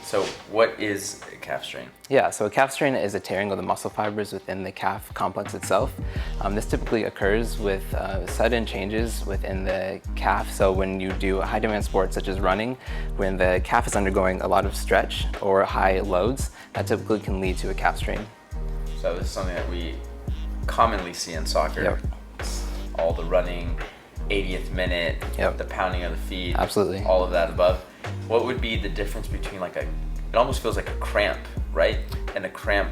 So what is a calf strain? Yeah, so a calf strain is a tearing of the muscle fibers within the calf complex itself. This typically occurs with sudden changes within the calf. So when you do high demand sports such as running, when the calf is undergoing a lot of stretch or high loads, that typically can lead to a calf strain. So this is something that we commonly see in soccer. Yep. All the running, 80th minute, Yep. the pounding of the feet, Absolutely. all of that above. What would be the difference between it almost feels like a cramp, right? And a cramp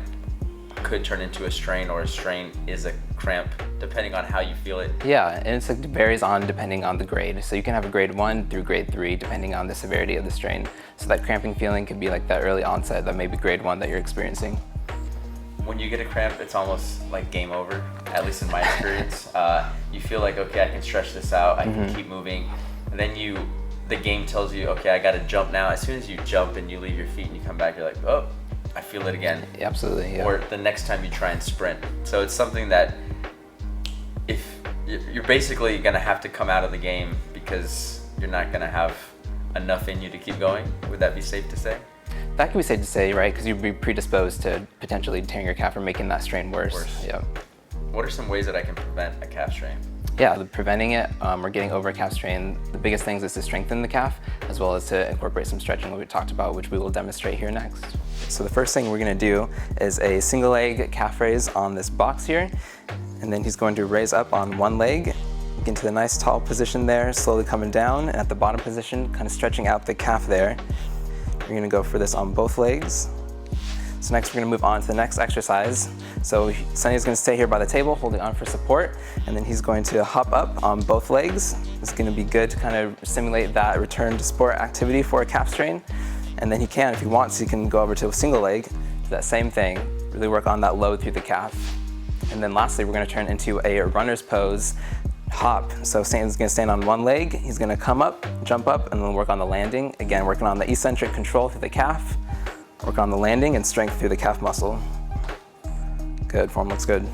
could turn into a strain, or a strain is a cramp, depending on how you feel it. Yeah, and it varies on depending on the grade. So you can have a grade 1 through grade 3 depending on the severity of the strain. So that cramping feeling could be like that early onset that may be grade 1 that you're experiencing. When you get a cramp, it's almost like game over, at least in my experience. You feel like, okay, I can stretch this out, I can keep moving. And then the game tells you, okay, I gotta jump now. As soon as you jump and you leave your feet and you come back, you're like, oh, I feel it again. Absolutely, yeah. Or the next time you try and sprint. So it's something that if you're basically gonna have to come out of the game because you're not gonna have enough in you to keep going. Would that be safe to say? That can be safe to say, right? Because you'd be predisposed to potentially tearing your calf or making that strain worse. Yeah. What are some ways that I can prevent a calf strain? Yeah, preventing it or getting over a calf strain, the biggest things is to strengthen the calf as well as to incorporate some stretching that we talked about, which we will demonstrate here next. So the first thing we're going to do is a single leg calf raise on this box here, and then he's going to raise up on one leg, get into the nice tall position there, slowly coming down, and at the bottom position, kind of stretching out the calf there. You're going to go for this on both legs. So next we're going to move on to the next exercise. So Sunny's going to stay here by the table holding on for support, and then he's going to hop up on both legs. It's going to be good to kind of simulate that return to sport activity for a calf strain. And then he can, if he wants, he can go over to a single leg, do that same thing, really work on that load through the calf. And then lastly, we're going to turn into a runner's pose hop. So Stanton's going to stand on one leg, he's going to come up, jump up, and then work on the landing. Again, working on the eccentric control through the calf, work on the landing and strength through the calf muscle. Good, form looks good.